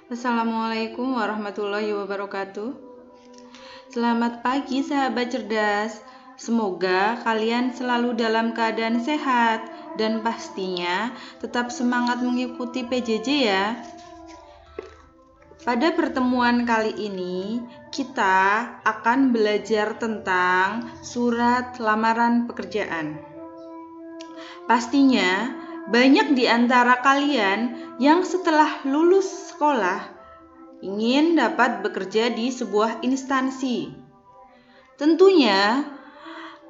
Assalamualaikum warahmatullahi wabarakatuh. Selamat pagi sahabat cerdas. Semoga kalian selalu dalam keadaan sehat dan pastinya tetap semangat mengikuti PJJ ya. Pada pertemuan kali ini kita akan belajar tentang surat lamaran pekerjaan. Pastinya banyak di antara kalian yang setelah lulus sekolah ingin dapat bekerja di sebuah instansi. Tentunya,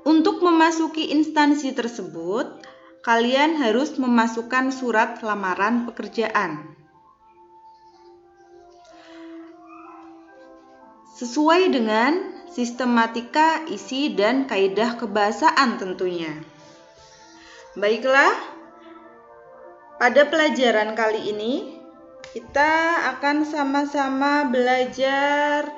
untuk memasuki instansi tersebut, kalian harus memasukkan surat lamaran pekerjaan. Sesuai dengan sistematika isi dan kaidah kebahasaan tentunya. Baiklah, pada pelajaran kali ini kita akan sama-sama belajar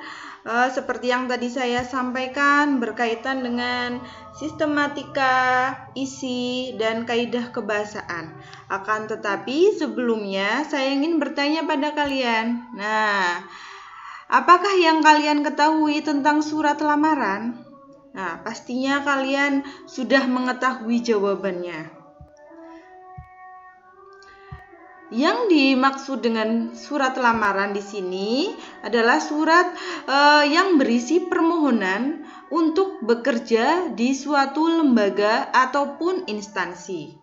seperti yang tadi saya sampaikan berkaitan dengan sistematika, isi, dan kaidah kebahasaan. Akan tetapi sebelumnya saya ingin bertanya pada kalian. Nah, apakah yang kalian ketahui tentang surat lamaran? Nah, pastinya kalian sudah mengetahui jawabannya. Yang dimaksud dengan surat lamaran di sini adalah surat yang berisi permohonan untuk bekerja di suatu lembaga ataupun instansi.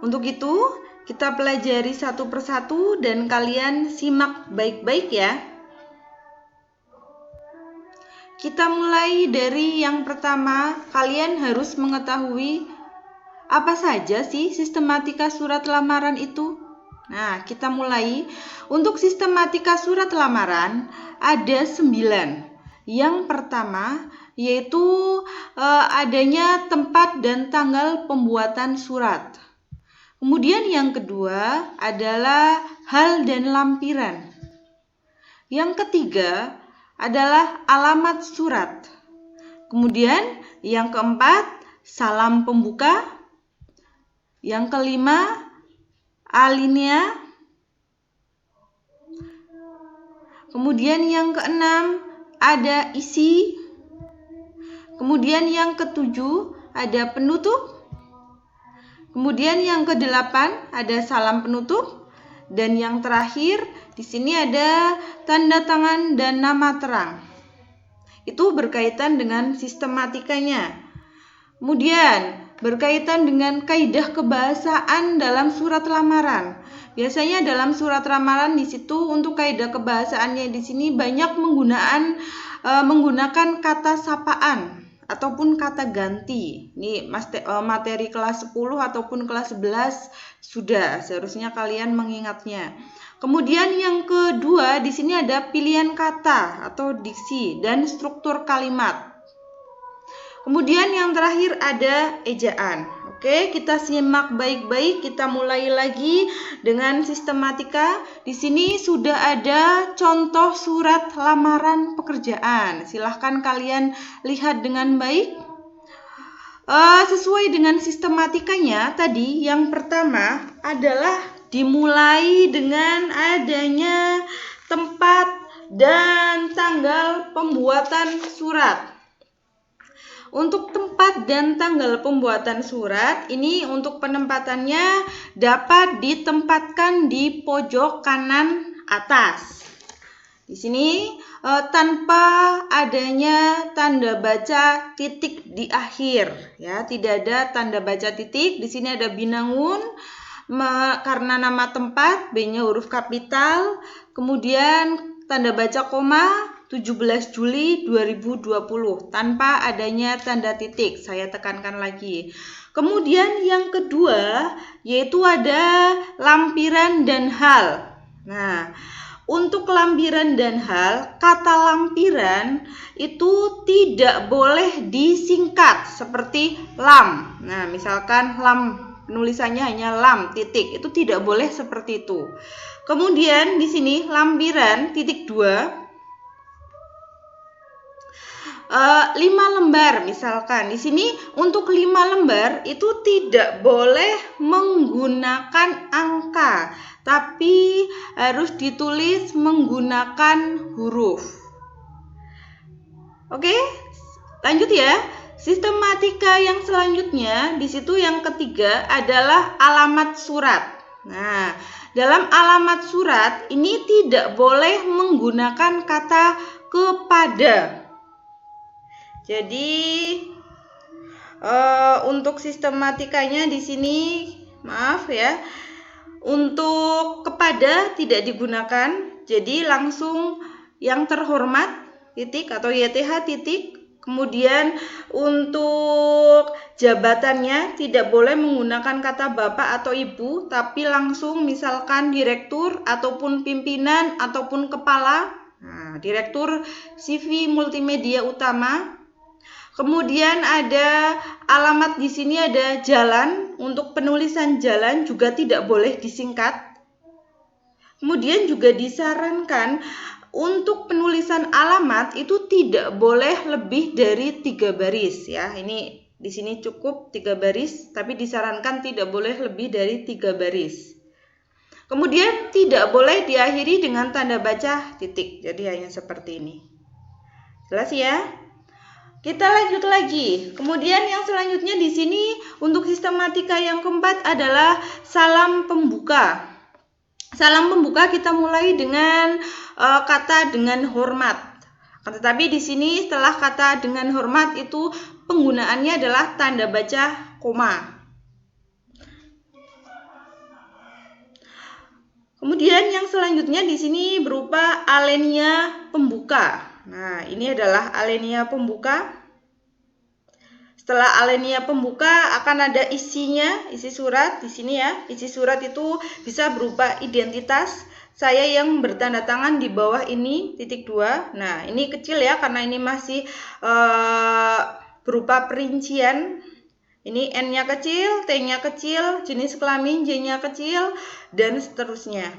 Untuk itu, kita pelajari satu persatu dan kalian simak baik-baik ya. Kita mulai dari yang pertama, kalian harus mengetahui apa saja sih sistematika surat lamaran itu. Nah, kita mulai. Untuk sistematika surat lamaran ada 9. Yang pertama yaitu adanya tempat dan tanggal pembuatan surat. Kemudian yang kedua adalah hal dan lampiran. Yang ketiga adalah alamat surat. Kemudian yang keempat, salam pembuka. Yang kelima, alinea. Kemudian yang keenam, ada isi. Kemudian yang ketujuh, ada penutup. Kemudian yang kedelapan, ada salam penutup. Dan yang terakhir, di sini ada tanda tangan dan nama terang. Itu berkaitan dengan sistematikanya. Kemudian berkaitan dengan kaidah kebahasaan dalam surat lamaran. Biasanya dalam surat lamaran di situ untuk kaidah kebahasaannya di sini banyak menggunakan kata sapaan ataupun kata ganti. Ini materi kelas 10 ataupun kelas 11 sudah seharusnya kalian mengingatnya. Kemudian yang kedua di sini ada pilihan kata atau diksi dan struktur kalimat. Kemudian yang terakhir ada ejaan. Oke, kita simak baik-baik. Kita mulai lagi dengan sistematika. Di sini sudah ada contoh surat lamaran pekerjaan. Silahkan kalian lihat dengan baik. Sesuai dengan sistematikanya tadi, yang pertama adalah dimulai dengan adanya tempat dan tanggal pembuatan surat. Untuk tempat dan tanggal pembuatan surat, ini untuk penempatannya dapat ditempatkan di pojok kanan atas. Di sini tanpa adanya tanda baca titik di akhir, ya, tidak ada tanda baca titik. Di sini ada binangun karena nama tempat, B-nya huruf kapital, kemudian tanda baca koma 17 Juli 2020 tanpa adanya tanda titik. Saya tekankan lagi. Kemudian yang kedua yaitu ada lampiran dan hal. Nah, untuk lampiran dan hal, kata lampiran itu tidak boleh disingkat seperti lam. Nah, misalkan lam, penulisannya hanya lam titik, itu tidak boleh seperti itu. Kemudian di sini lampiran titik 2 5 lembar misalkan. Di sini untuk 5 lembar itu tidak boleh menggunakan angka, tapi harus ditulis menggunakan huruf. Oke, lanjut ya. Sistematika yang selanjutnya di situ yang ketiga adalah alamat surat. Nah, dalam alamat surat ini tidak boleh menggunakan kata kepada. Jadi untuk sistematikanya di sini, maaf ya, untuk kepada tidak digunakan. Jadi langsung yang terhormat titik atau YTH titik. Kemudian untuk jabatannya tidak boleh menggunakan kata bapak atau ibu, tapi langsung misalkan direktur ataupun pimpinan ataupun kepala. Nah, direktur CV multimedia utama. Kemudian ada alamat di sini, ada jalan. Untuk penulisan jalan juga tidak boleh disingkat. Kemudian juga disarankan untuk penulisan alamat itu tidak boleh lebih dari 3 baris ya. Ini di sini cukup 3 baris, tapi disarankan tidak boleh lebih dari 3 baris. Kemudian tidak boleh diakhiri dengan tanda baca titik. Jadi hanya seperti ini. Jelas ya? Kita lanjut lagi. Kemudian yang selanjutnya di sini untuk sistematika yang keempat adalah salam pembuka. Salam pembuka kita mulai dengan kata dengan hormat. Tetapi di sini setelah kata dengan hormat itu penggunaannya adalah tanda baca koma. Kemudian yang selanjutnya di sini berupa alenia pembuka. Nah, ini adalah alenia pembuka. Setelah alenia pembuka akan ada isinya, isi surat di sini ya. Isi surat itu bisa berupa identitas saya yang bertanda tangan di bawah ini titik 2. Nah, ini kecil ya karena ini masih berupa perincian. Ini N-nya kecil, T-nya kecil, jenis kelamin J-nya kecil, dan seterusnya.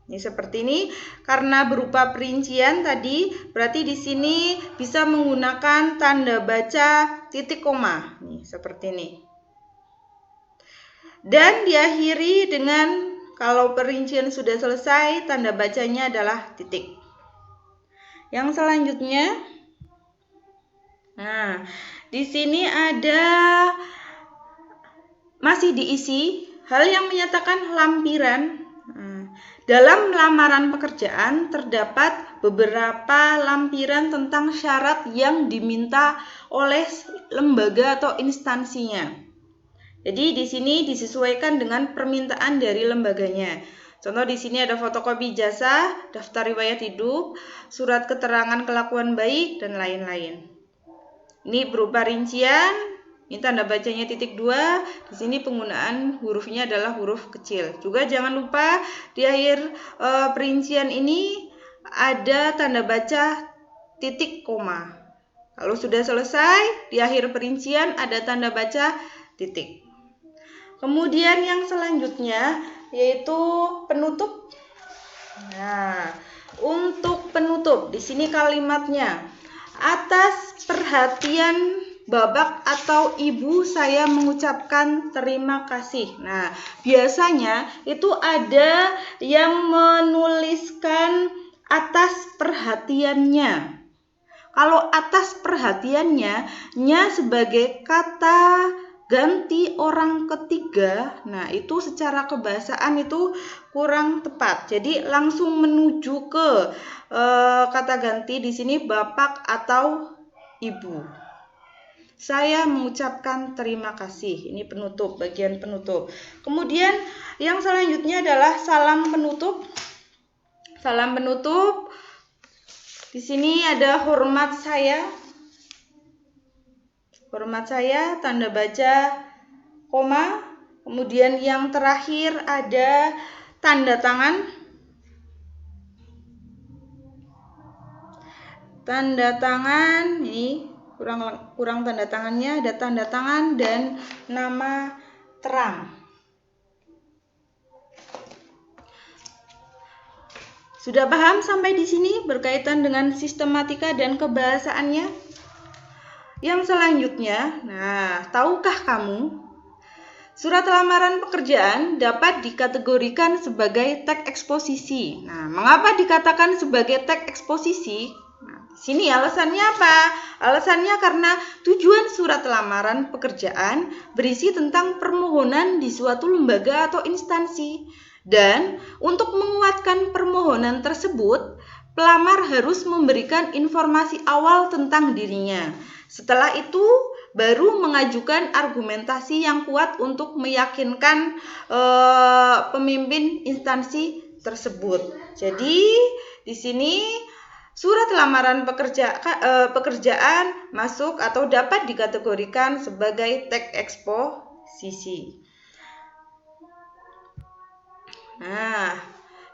Ini seperti ini karena berupa perincian tadi, berarti di sini bisa menggunakan tanda baca titik koma. Nih, seperti ini. Dan diakhiri dengan kalau perincian sudah selesai, tanda bacanya adalah titik. Yang selanjutnya, nah, di sini ada masih diisi hal yang menyatakan lampiran. Dalam lamaran pekerjaan terdapat beberapa lampiran tentang syarat yang diminta oleh lembaga atau instansinya. Jadi di sini disesuaikan dengan permintaan dari lembaganya. Contoh di sini ada fotokopi jasa, daftar riwayat hidup, surat keterangan kelakuan baik, dan lain-lain. Ini berupa rincian. Ini tanda bacanya titik 2. Di sini penggunaan hurufnya adalah huruf kecil. Juga jangan lupa di akhir perincian ini ada tanda baca titik koma. Kalau sudah selesai, di akhir perincian ada tanda baca titik. Kemudian yang selanjutnya yaitu penutup. Nah, untuk penutup di sini kalimatnya, atas perhatian Bapak atau Ibu saya mengucapkan terima kasih. Nah, biasanya itu ada yang menuliskan atas perhatiannya. Kalau atas perhatiannya, nya sebagai kata ganti orang ketiga, nah itu secara kebahasaan itu kurang tepat. Jadi langsung menuju ke kata ganti di sini Bapak atau Ibu. Saya mengucapkan terima kasih. Ini penutup, bagian penutup. Kemudian yang selanjutnya adalah salam penutup. Salam penutup. Di sini ada hormat saya. Hormat saya, tanda baca koma. Kemudian yang terakhir ada tanda tangan. Tanda tangan ini kurang tanda tangannya, ada tanda tangan dan nama terang. Sudah paham sampai di sini berkaitan dengan sistematika dan kebahasaannya? Yang selanjutnya, nah, tahukah kamu surat lamaran pekerjaan dapat dikategorikan sebagai teks eksposisi. Nah, mengapa dikatakan sebagai teks eksposisi? Nah, sini alasannya apa? Alasannya karena tujuan surat lamaran pekerjaan berisi tentang permohonan di suatu lembaga atau instansi. Dan untuk menguatkan permohonan tersebut, pelamar harus memberikan informasi awal tentang dirinya. Setelah itu, baru mengajukan argumentasi yang kuat untuk meyakinkan pemimpin instansi tersebut. Jadi, di sini surat lamaran pekerjaan masuk atau dapat dikategorikan sebagai teks eksposisi. Nah,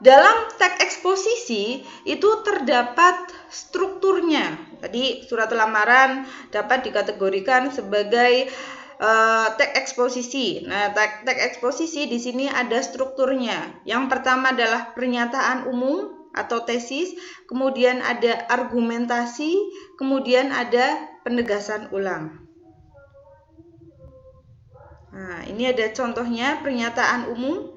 dalam teks eksposisi itu terdapat strukturnya. Tadi surat lamaran dapat dikategorikan sebagai teks eksposisi. Nah, teks eksposisi di sini ada strukturnya. Yang pertama adalah pernyataan umum atau tesis, kemudian ada argumentasi, kemudian ada penegasan ulang. Nah, ini ada contohnya pernyataan umum.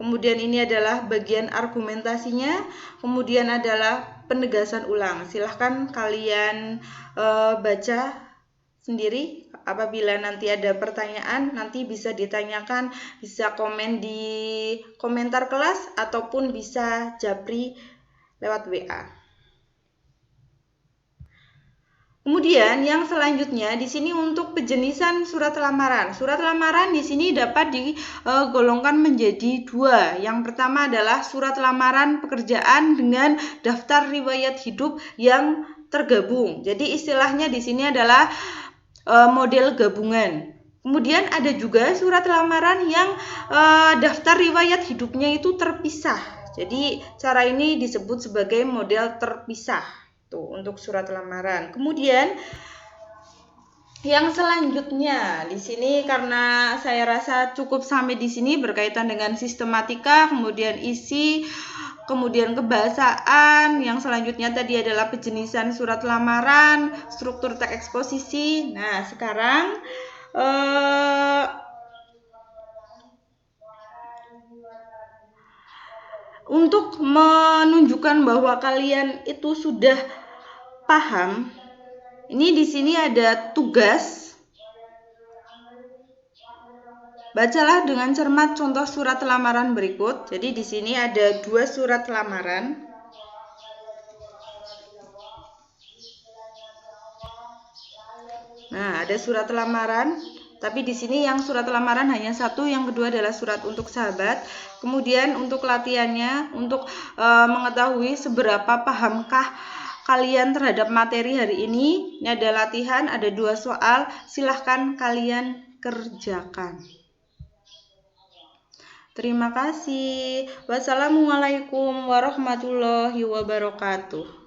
Kemudian ini adalah bagian argumentasinya, kemudian adalah penegasan ulang. Silahkan kalian baca sendiri. Apabila nanti ada pertanyaan, nanti bisa ditanyakan, bisa komen di komentar kelas ataupun bisa japri lewat WA. Kemudian yang selanjutnya di sini untuk penjenisan surat lamaran. Surat lamaran di sini dapat digolongkan menjadi dua. Yang pertama adalah surat lamaran pekerjaan dengan daftar riwayat hidup yang tergabung. Jadi istilahnya di sini adalah model gabungan. Kemudian ada juga surat lamaran yang daftar riwayat hidupnya itu terpisah. Jadi cara ini disebut sebagai model terpisah. Tuh, untuk surat lamaran. Kemudian yang selanjutnya di sini karena saya rasa cukup sampai di sini berkaitan dengan sistematika, kemudian isi, kemudian kebahasaan. Yang selanjutnya tadi adalah penjenisan surat lamaran, struktur teks eksposisi. Nah, sekarang untuk menunjukkan bahwa kalian itu sudah paham, ini di sini ada tugas. Bacalah dengan cermat contoh surat lamaran berikut. Jadi di sini ada 2 surat lamaran. Nah, ada surat lamaran. Tapi di sini yang surat lamaran hanya satu, yang kedua adalah surat untuk sahabat. Kemudian untuk latihannya, untuk mengetahui seberapa pahamkah kalian terhadap materi hari ini ada latihan, ada 2 soal. Silahkan kalian kerjakan. Terima kasih. Wassalamualaikum warahmatullahi wabarakatuh.